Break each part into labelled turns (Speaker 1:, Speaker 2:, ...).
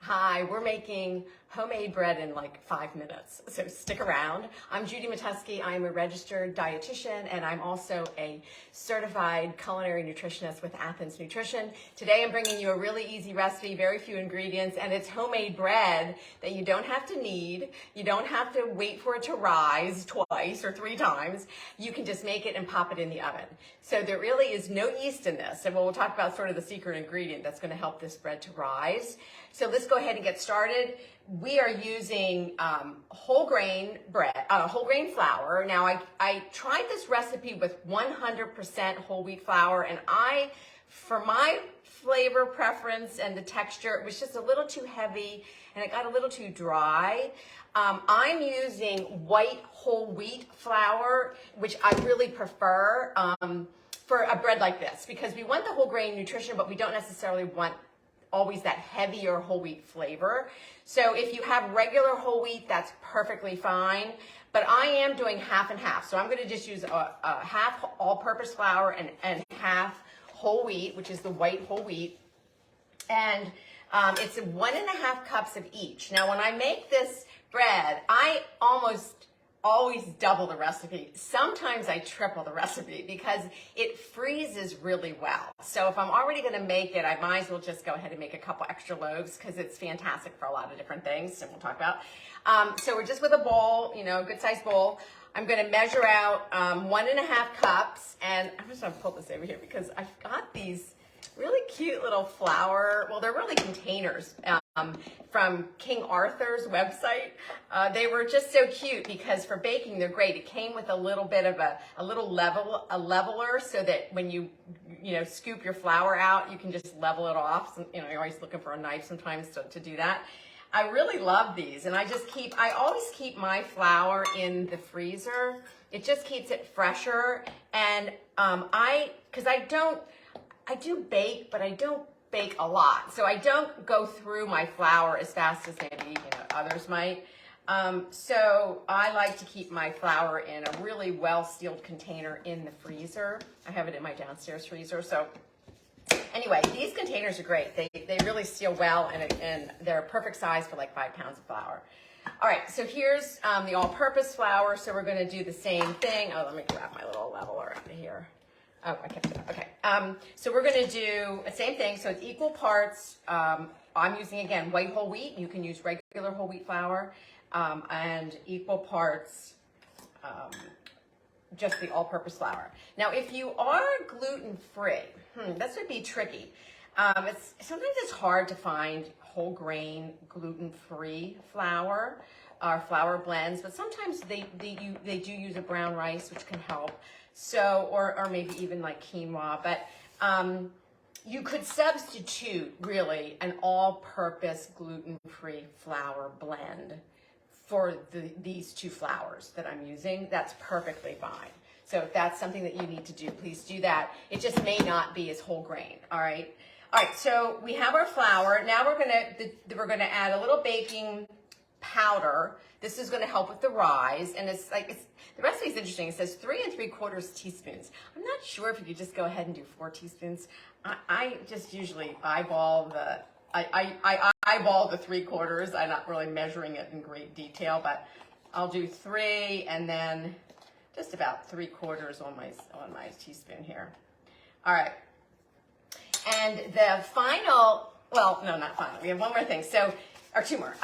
Speaker 1: Hi, we're making homemade bread in like 5 minutes, so stick around. I'm Judy Matusky. I'm a registered dietitian, and I'm also a certified culinary nutritionist with Athens Nutrition. Today I'm bringing you a really easy recipe, very few ingredients, and it's homemade bread that you don't have to knead. You don't have to wait for it to rise twice or 3 times. You can just make it and pop it in the oven. So there really is no yeast in this, and we'll talk about sort of the secret ingredient that's going to help this bread to rise. So let's go ahead and get started. We are using whole grain bread, whole grain flour. Now I tried this recipe with 100% whole wheat flour, and for my flavor preference and the texture, it was just a little too heavy and it got a little too dry. I'm using white whole wheat flour, which I really prefer for a bread like this, because we want the whole grain nutrition, but we don't necessarily want always that heavier whole wheat flavor. So if you have regular whole wheat, that's perfectly fine. But I am doing half and half. So I'm going to just use a half all-purpose flour and half whole wheat, which is the white whole wheat. And it's 1.5 cups of each. Now, when I make this bread, I almost always double the recipe. Sometimes I triple the recipe because it freezes really well. So if I'm already going to make it, I might as well just go ahead and make a couple extra loaves because it's fantastic for a lot of different things, and we'll talk about. So we're just with a bowl, a good sized bowl. I'm going to measure out 1.5 cups, and I'm just going to pull this over here because I've got these really cute little flour, well, they're really containers from King Arthur's website. They were just so cute because for baking, they're great. It came with a little bit of a leveler so that when you scoop your flour out, you can just level it off. So, you're always looking for a knife sometimes to do that. I really love these, and I always keep my flour in the freezer. It just keeps it fresher, and I do bake, but I don't bake a lot. So I don't go through my flour as fast as maybe others might. So I like to keep my flour in a really well-sealed container in the freezer. I have it in my downstairs freezer. So anyway, these containers are great. They really seal well, and they're a perfect size for like 5 pounds of flour. All right, so here's the all-purpose flour. So we're going to do the same thing. Oh, let me grab my little leveler out of here. Oh, I kept it up. Okay. So we're going to do the same thing. So it's equal parts. I'm using, again, white whole wheat. You can use regular whole wheat flour. And equal parts just the all-purpose flour. Now, if you are gluten-free, this would be tricky. Sometimes it's hard to find whole grain gluten-free flour or flour blends, but sometimes they do use a brown rice, which can help. So, or maybe even like quinoa, but you could substitute really an all-purpose gluten-free flour blend for these 2 flours that I'm using. That's perfectly fine. So if that's something that you need to do, please do that. It just may not be as whole grain. All right. All right. So we have our flour. Now we're gonna add a little baking powder. This is going to help with the rise, and the recipe is interesting. It says 3 3/4 teaspoons. I'm not sure if you could just go ahead and do 4 teaspoons. I just usually eyeball the eyeball the 3/4. I'm not really measuring it in great detail, but I'll do 3 and then just about 3/4 on my teaspoon here. All right, and the final, well, no, not final. We have one more thing. Or 2 more.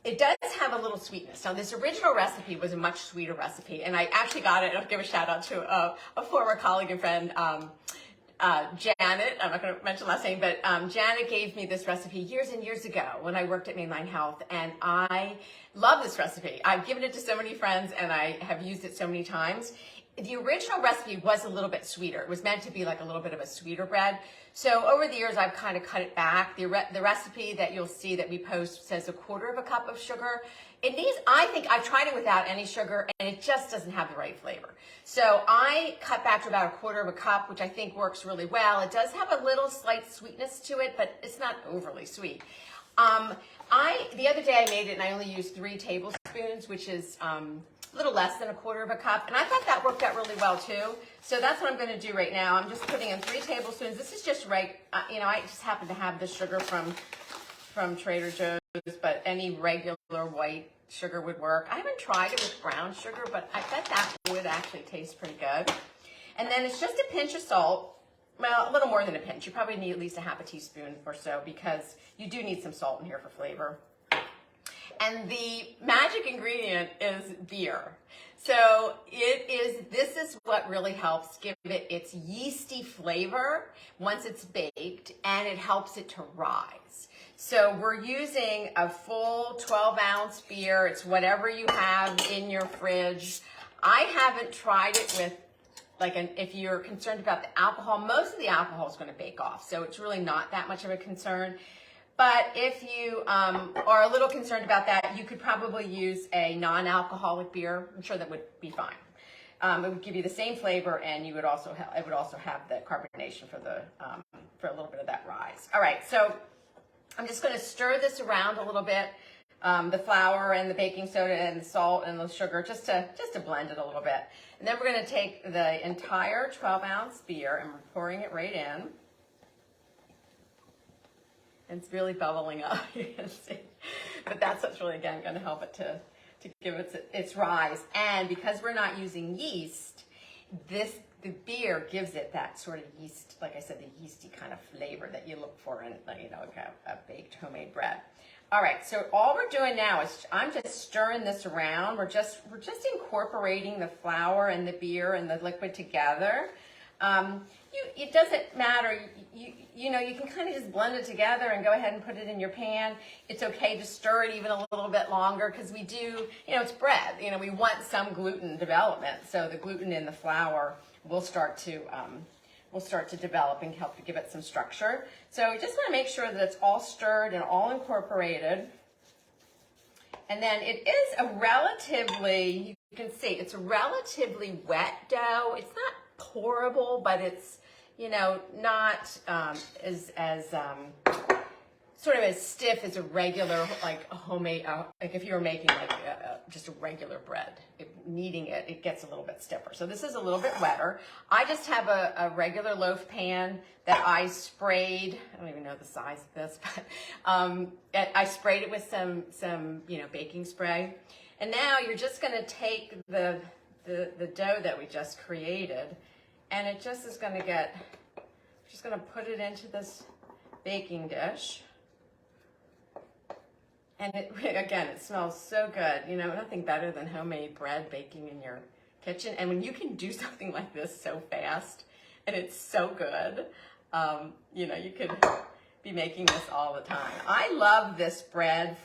Speaker 1: It does have a little sweetness. Now, this original recipe was a much sweeter recipe, and I actually got it. I'll give a shout out to a former colleague and friend, Janet. I'm not going to mention last name, but Janet gave me this recipe years and years ago when I worked at Mainline Health, and I love this recipe. I've given it to so many friends, and I have used it so many times. The original recipe was a little bit sweeter. It was meant to be like a little bit of a sweeter bread. So over the years, I've kind of cut it back. The recipe that you'll see that we post says 1/4 cup of sugar. I think I've tried it without any sugar, and it just doesn't have the right flavor. So I cut back to about 1/4 cup, which I think works really well. It does have a little slight sweetness to it, but it's not overly sweet. The other day I made it, and I only used 3 tablespoons, which is a little less than 1/4 cup, and I thought that worked out really well too. So that's what I'm going to do right now. I'm just putting in 3 tablespoons. This is just right. I just happen to have the sugar from from Trader Joe's, but any regular white sugar would work. I haven't tried it with brown sugar, but I bet that would actually taste pretty good. And then it's just a pinch of salt. Well, a little more than a pinch. You probably need at least a half a teaspoon or so because you do need some salt in here for flavor. And the magic ingredient is beer. So this is what really helps give it its yeasty flavor once it's baked, and it helps it to rise. So we're using a full 12-ounce beer. It's whatever you have in your fridge. I haven't tried it with, if you're concerned about the alcohol, most of the alcohol is going to bake off. So it's really not that much of a concern. But if you are a little concerned about that, you could probably use a non-alcoholic beer. I'm sure that would be fine. It would give you the same flavor, and it would also have the carbonation for a little bit of that rise. All right, so I'm just going to stir this around a little bit, the flour and the baking soda and the salt and the sugar, just to blend it a little bit. And then we're going to take the entire 12-ounce beer and we're pouring it right in. It's really bubbling up, you can see. But that's what's really, again, going to help it to give it its rise. And because we're not using yeast, the beer gives it that sort of yeast, like I said, the yeasty kind of flavor that you look for in, a baked homemade bread. All right, so all we're doing now is I'm just stirring this around. We're just incorporating the flour and the beer and the liquid together. It doesn't matter. You can kind of just blend it together and go ahead and put it in your pan. It's okay to stir it even a little bit longer because we do, it's bread. We want some gluten development. So the gluten in the flour will start to develop and help to give it some structure. So we just want to make sure that it's all stirred and all incorporated. And then it is a relatively, you can see, it's a relatively wet dough. It's not pourable, but it's, not as sort of as stiff as a regular, like a homemade, like if you were making just a regular bread. Kneading it gets a little bit stiffer. So this is a little bit wetter. I just have a regular loaf pan that I sprayed. I don't even know the size of this, but I sprayed it with some baking spray. And now you're just going to take the dough that we just created, and it just is going to just going to put it into this baking dish. And again, it smells so good. Nothing better than homemade bread baking in your kitchen. And when you can do something like this so fast, and it's so good, you could be making this all the time. I love this bread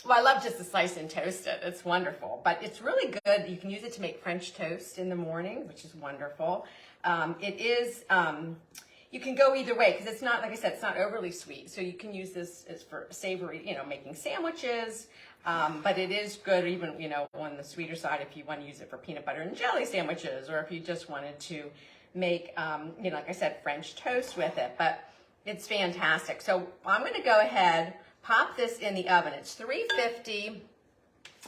Speaker 1: I love just to slice and toast it. It's wonderful, but it's really good. You can use it to make French toast in the morning, which is wonderful. You can go either way because it's not, like I said, it's not overly sweet. So you can use this as for savory, making sandwiches. But it is good even, on the sweeter side if you want to use it for peanut butter and jelly sandwiches, or if you just wanted to make, like I said, French toast with it. But it's fantastic. So I'm going to go ahead, pop this in the oven. It's 350,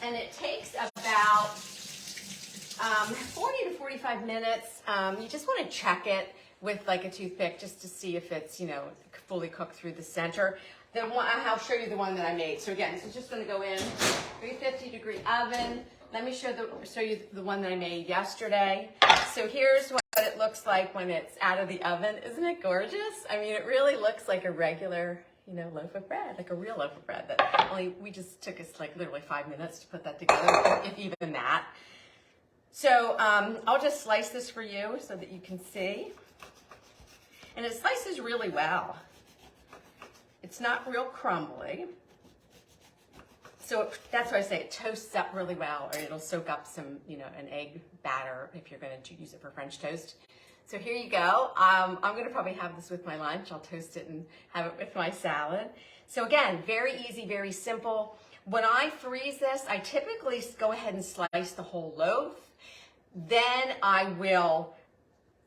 Speaker 1: and it takes about 40 to 45 minutes. You just want to check it with like a toothpick just to see if it's, fully cooked through the center. I'll show you the one that I made. So again, this is just going to go in 350-degree oven. Let me show you the one that I made yesterday. So here's what it looks like when it's out of the oven. Isn't it gorgeous? I mean, it really looks like a regular, loaf of bread, like a real loaf of bread. We just took us like literally 5 minutes to put that together, if even that. So I'll just slice this for you so that you can see. And it slices really well. It's not real crumbly. So that's why I say it toasts up really well, or it'll soak up some, an egg batter if you're going to use it for French toast. So here you go. I'm going to probably have this with my lunch. I'll toast it and have it with my salad. So again, very easy, very simple. When I freeze this, I typically go ahead and slice the whole loaf. Then I will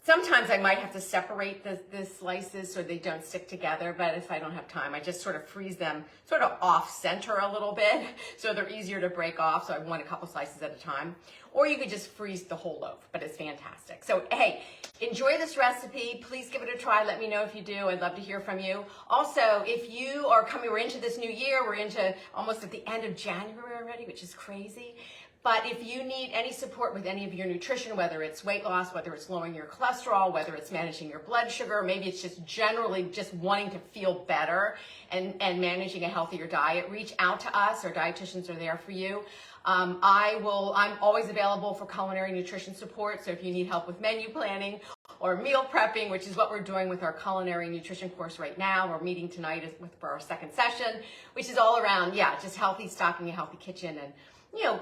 Speaker 1: Sometimes I might have to separate the slices so they don't stick together, but if I don't have time, I just sort of freeze them sort of off center a little bit so they're easier to break off. So I want a couple slices at a time. Or you could just freeze the whole loaf, but it's fantastic. So hey, enjoy this recipe. Please give it a try. Let me know if you do. I'd love to hear from you. Also, if you are coming, we're into this new year. We're into almost at the end of January already, which is crazy. But if you need any support with any of your nutrition, whether it's weight loss, whether it's lowering your cholesterol, whether it's managing your blood sugar, maybe it's just generally just wanting to feel better and managing a healthier diet, reach out to us. Our dietitians are there for you. I'm always available for culinary nutrition support. So if you need help with menu planning or meal prepping, which is what we're doing with our culinary nutrition course right now. We're meeting tonight for our second session, which is all around, just healthy, stocking a healthy kitchen and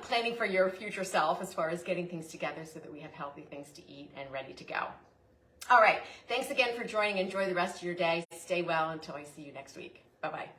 Speaker 1: planning for your future self as far as getting things together so that we have healthy things to eat and ready to go. All right. Thanks again for joining. Enjoy the rest of your day. Stay well until I see you next week. Bye-bye.